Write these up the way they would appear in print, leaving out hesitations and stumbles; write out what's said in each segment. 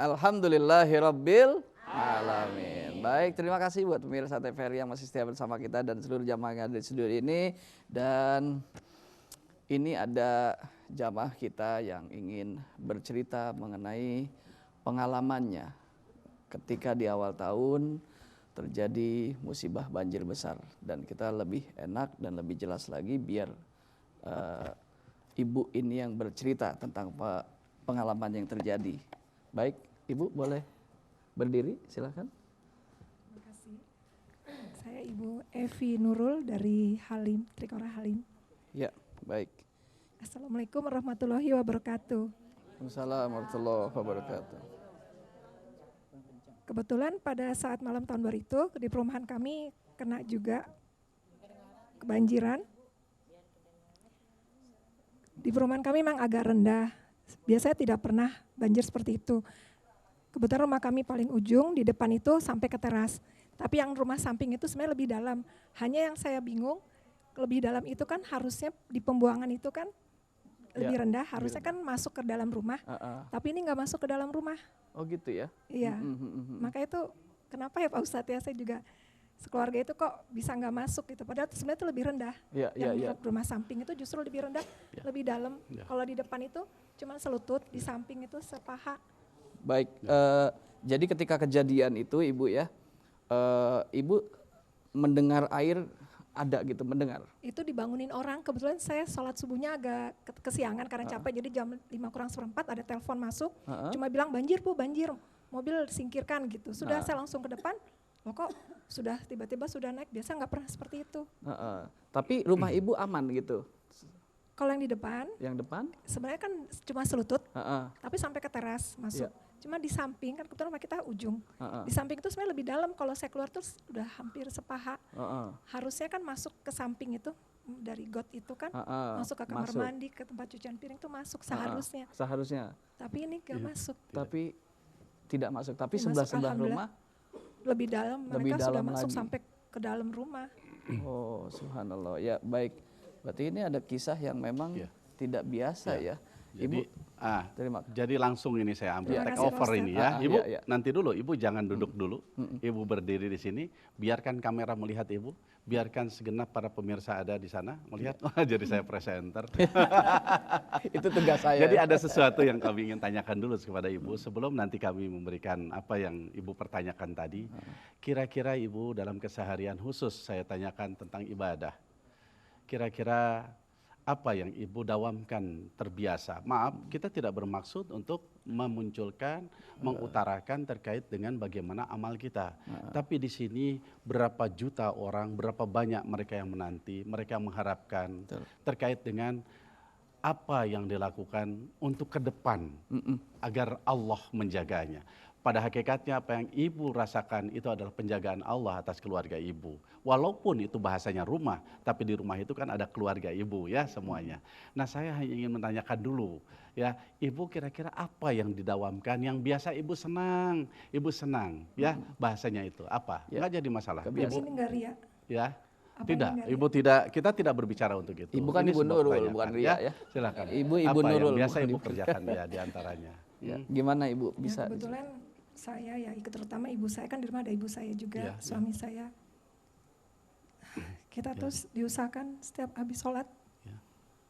Alhamdulillahirabbil alamin. Baik, terima kasih buat pemirsa TVRI yang masih setia bersama kita dan seluruh jamaah yang ada di studio ini. Dan ini ada jamaah kita yang ingin bercerita mengenai pengalamannya ketika di awal tahun terjadi musibah banjir besar. Dan kita lebih enak dan lebih jelas lagi biar ibu ini yang bercerita tentang pengalaman yang terjadi. Baik, Ibu boleh berdiri, silakan. Terima kasih. Saya Ibu Evi Nurul dari Halim, Trikora Halim. Ya, baik. Assalamualaikum warahmatullahi wabarakatuh. Waalaikumsalam warahmatullahi wabarakatuh. Kebetulan pada saat malam tahun baru itu di perumahan kami kena juga kebanjiran. Di perumahan kami memang agak rendah. Biasanya tidak pernah banjir seperti itu. Kebetulan rumah kami paling ujung, di depan itu sampai ke teras. Tapi yang rumah samping itu sebenarnya lebih dalam. Hanya yang saya bingung, lebih dalam itu kan harusnya di pembuangan itu kan lebih rendah, harusnya kan masuk ke dalam rumah. Tapi ini nggak masuk ke dalam rumah. Oh gitu ya? Iya, makanya itu kenapa ya Pak Ustadz ya, saya juga sekeluarga itu kok bisa nggak masuk gitu, padahal sebenarnya itu lebih rendah. Yang rumah samping itu justru lebih rendah, lebih dalam. Kalau di depan itu cuma selutut, di samping itu sepaha. Baik, jadi ketika kejadian itu Ibu ya, Ibu mendengar air ada gitu, mendengar? Itu dibangunin orang, kebetulan saya sholat subuhnya agak kesiangan karena capek, jadi jam 5:45 ada telepon masuk, cuma bilang banjir Bu, banjir, mobil singkirkan gitu. Sudah saya langsung ke depan, loh kok sudah tiba-tiba sudah naik, biasa nggak pernah seperti itu. Tapi rumah Ibu aman gitu? Kalau yang di depan, sebenarnya kan cuma selutut, tapi sampai ke teras masuk. Cuma di samping, kan kebetulan rumah kita ujung, di samping itu sebenarnya lebih dalam, kalau saya keluar tuh udah hampir sepaha. Harusnya kan masuk ke samping itu, dari got itu kan, masuk ke kamar mandi, ke tempat cucian piring itu masuk seharusnya. Tapi ini gak masuk. Tapi tidak masuk, tapi sebelah-sebelah rumah? Lebih dalam, mereka sudah masuk sampai ke dalam rumah. Oh subhanallah, ya baik. Berarti ini ada kisah yang memang tidak biasa ya. Jadi, terima kasih. Jadi langsung ini saya ambil take over ini ya. Ibu nanti dulu, Ibu jangan duduk dulu. Ibu berdiri di sini, biarkan kamera melihat Ibu, biarkan segenap para pemirsa ada di sana melihat. Jadi saya presenter. Itu tugas saya. Jadi ada sesuatu yang kami ingin tanyakan dulu kepada Ibu sebelum nanti kami memberikan apa yang Ibu pertanyakan tadi. Kira-kira Ibu dalam keseharian khusus saya tanyakan tentang ibadah. Kira-kira apa yang Ibu dawamkan terbiasa? Maaf, kita tidak bermaksud untuk memunculkan, mengutarakan terkait dengan bagaimana amal kita. Tapi di sini berapa juta orang, berapa banyak mereka yang menanti, mereka mengharapkan terkait dengan apa yang dilakukan untuk ke depan agar Allah menjaganya. Pada hakikatnya apa yang Ibu rasakan itu adalah penjagaan Allah atas keluarga Ibu. Walaupun itu bahasanya rumah, tapi di rumah itu kan ada keluarga Ibu ya semuanya. Nah saya hanya ingin menanyakan dulu ya, Ibu kira-kira apa yang didawamkan yang biasa Ibu senang ya bahasanya itu apa? Nggak jadi masalah. Ibu ini nggak ria. Ya. Tidak, Ibu tidak, kita tidak berbicara untuk itu. Ibu kan Ibu Nurul, bukan ria ya. Silakan. Ibu apa Nurul. Yang biasa Ibu kerjakan ya di antaranya. Gimana Ibu bisa? Kebetulan saya ya, terutama ibu saya kan di rumah ada ibu saya juga, suami saya. Kita terus diusahakan setiap habis sholat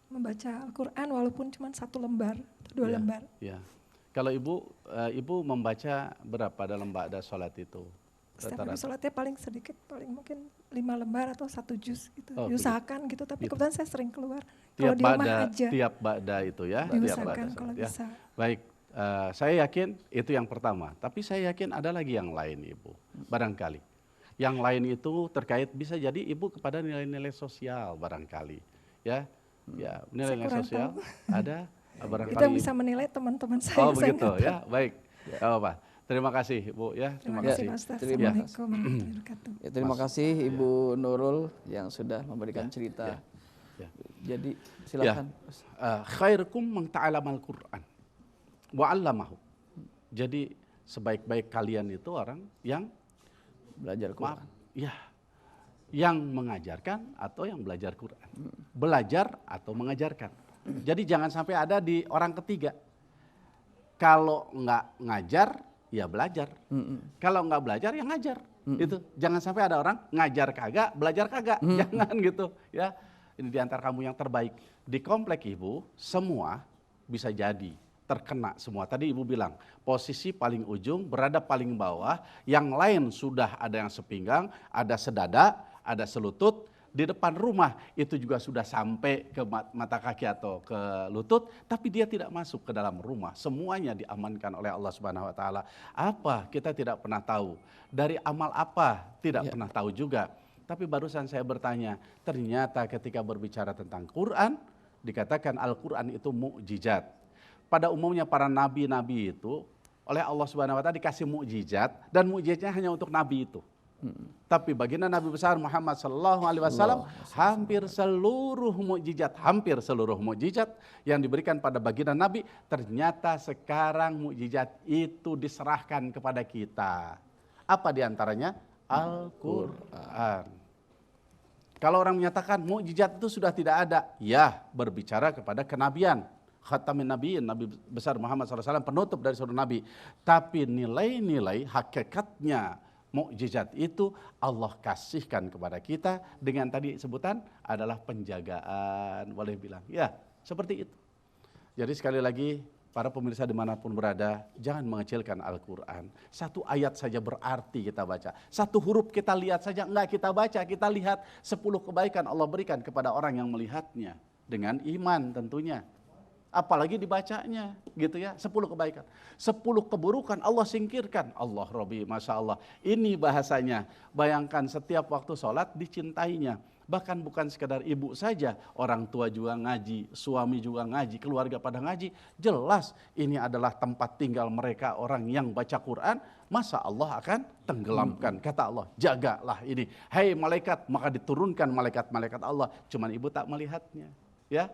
membaca Al-Quran walaupun cuma 1 lembar, 2 lembar. Kalau Ibu membaca berapa dalam ba'da sholat itu? Setiap habis sholatnya paling sedikit, paling mungkin 5 lembar atau 1 juz gitu. Diusahakan gitu, tapi kebetulan saya sering keluar. Kalau di rumah aja. Tiap ba'da itu ya? Diusahakan kalau bisa. Baik, saya yakin itu yang pertama. Tapi saya yakin ada lagi yang lain Ibu, barangkali. Yang lain itu terkait bisa jadi Ibu kepada nilai-nilai sosial barangkali. Ya, nilai-nilai sosial ada barangkali. Itu yang bisa menilai teman-teman saya. Oh begitu ya, baik. Apa? Terima kasih Ibu ya. Terima kasih Pak Ustaz. Assalamualaikum warahmatullahi wabarakatuh. Terima kasih Ibu Nurul yang sudah memberikan cerita. Jadi silakan. Khairukum man ta'allamal Qur'an wa 'allamahu. Jadi sebaik-baik kalian itu orang yang belajar Quran. Yang mengajarkan atau yang belajar Quran. Belajar atau mengajarkan. Jadi jangan sampai ada di orang ketiga. Kalau nggak ngajar, ya belajar. Kalau nggak belajar, ya ngajar. Itu jangan sampai ada orang ngajar kagak, belajar kagak. Jangan gitu ya. Ini diantar kamu yang terbaik. Di komplek ibu, semua bisa jadi terkena semua. Tadi ibu bilang, posisi paling ujung, berada paling bawah, yang lain sudah ada yang sepinggang, ada sedada, ada selutut, di depan rumah itu juga sudah sampai ke mata kaki atau ke lutut, tapi dia tidak masuk ke dalam rumah. Semuanya diamankan oleh Allah Subhanahu wa taala. Apa? Kita tidak pernah tahu. Dari amal apa? Tidak pernah tahu juga. Tapi barusan saya bertanya, ternyata ketika berbicara tentang Quran, dikatakan Al-Quran itu mukjizat. Pada umumnya para nabi-nabi itu oleh Allah Subhanahu wa taala dikasih mukjizat, dan mukjizatnya hanya untuk nabi itu. Tapi baginda Nabi besar Muhammad sallallahu alaihi wasallam, hampir seluruh mukjizat yang diberikan pada baginda Nabi, ternyata sekarang mukjizat itu diserahkan kepada kita. Apa diantaranya? Al-Quran. Kalau orang menyatakan mukjizat itu sudah tidak ada, ya berbicara kepada kenabian. Khatamin Nabiin, Nabi besar Muhammad SAW, penutup dari seluruh Nabi. Tapi nilai-nilai hakikatnya mukjizat itu Allah kasihkan kepada kita dengan tadi sebutan adalah penjagaan. Boleh bilang, ya seperti itu. Jadi sekali lagi, para pemirsa dimanapun berada, jangan mengecilkan Al-Quran. Satu ayat saja berarti kita baca. Satu huruf kita lihat saja, enggak kita baca, kita lihat 10 kebaikan Allah berikan kepada orang yang melihatnya. Dengan iman tentunya. Apalagi dibacanya gitu ya, 10 kebaikan. 10 keburukan Allah singkirkan. Allah Rabbi, Masya Allah. Ini bahasanya, bayangkan setiap waktu sholat dicintainya. Bahkan bukan sekedar ibu saja, orang tua juga ngaji, suami juga ngaji, keluarga pada ngaji. Jelas ini adalah tempat tinggal mereka orang yang baca Quran, masa Allah akan tenggelamkan. Kata Allah, jagalah ini. Hai malaikat, maka diturunkan malaikat-malaikat Allah. Cuman ibu tak melihatnya. Ya,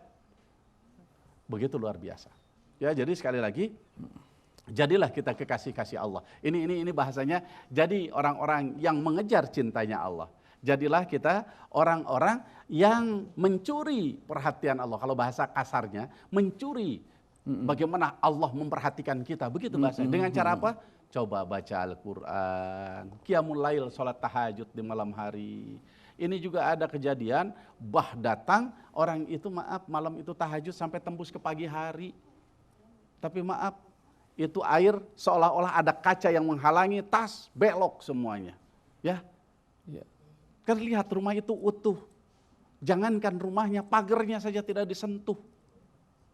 begitu luar biasa. Ya, jadi sekali lagi, jadilah kita kekasih-kasih Allah. Ini bahasanya, jadi orang-orang yang mengejar cintanya Allah. Jadilah kita orang-orang yang mencuri perhatian Allah. Kalau bahasa kasarnya, mencuri bagaimana Allah memperhatikan kita. Begitu bahasanya. Dengan cara apa? Coba baca Al-Quran, qiyamul lail, sholat tahajud di malam hari. Ini juga ada kejadian, bah datang, orang itu malam itu tahajud sampai tembus ke pagi hari. Tapi maaf, itu air seolah-olah ada kaca yang menghalangi, tas belok semuanya. Ya, kan lihat rumah itu utuh. Jangankan rumahnya, pagernya saja tidak disentuh.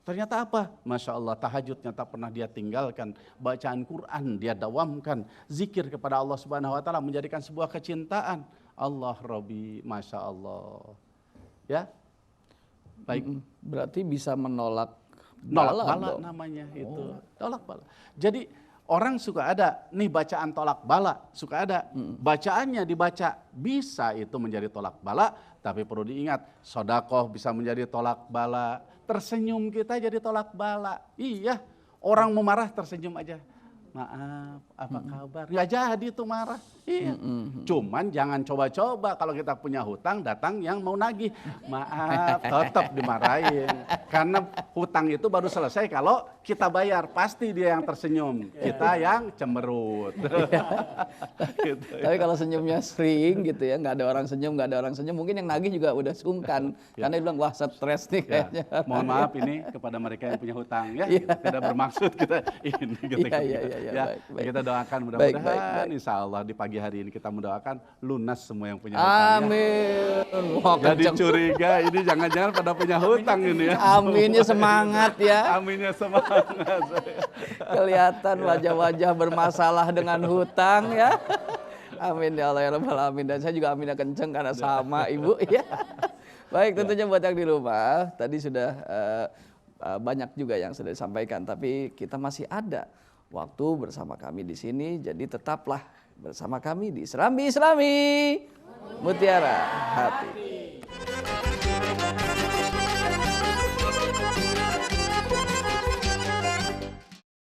Ternyata apa? Masya Allah, tahajudnya tak pernah dia tinggalkan. Bacaan Quran dia dawamkan. Zikir kepada Allah Subhanahu wa taala menjadikan sebuah kecintaan. Allah Rabbi, Masya Allah. Ya, baik. Berarti bisa menolak bala namanya itu. Tolak bala. Jadi orang suka ada, nih bacaan tolak bala, suka ada. Bacaannya dibaca, bisa itu menjadi tolak bala, tapi perlu diingat, sodakoh bisa menjadi tolak bala, tersenyum kita jadi tolak bala. Iya, orang memarah tersenyum aja. Maaf, apa kabar? Nggak jadi tuh marah. Iya. Cuman jangan coba-coba kalau kita punya hutang datang yang mau nagih. Maaf, tetap dimarahin. Karena hutang itu baru selesai kalau kita bayar. Pasti dia yang tersenyum, kita yang cemberut. Gitu. Tapi kalau senyumnya sering gitu ya, nggak ada orang senyum, mungkin yang nagih juga udah sungkan. Karena dia bilang, wah stres nih kayaknya. Mohon maaf ini kepada mereka yang punya hutang ya. Tidak bermaksud kita ini gitu. Ya, baik. Kita doakan mudah-mudahan insya Allah di pagi hari ini kita mendoakan lunas semua yang punya hutang. Amin. Ya. Jadi curiga ini jangan-jangan pada punya hutang ini ya. Aminnya semangat ya. Aminnya semangat. Kelihatan wajah-wajah bermasalah dengan hutang ya. Amin ya Allah ya Rabbal Alamin. Dan saya juga aminnya kenceng karena sama ibu ya. Baik, tentunya buat yang di rumah tadi sudah banyak juga yang sudah disampaikan, tapi kita masih ada waktu bersama kami di sini, jadi tetaplah bersama kami di Serambi Islami Mutiara Hati.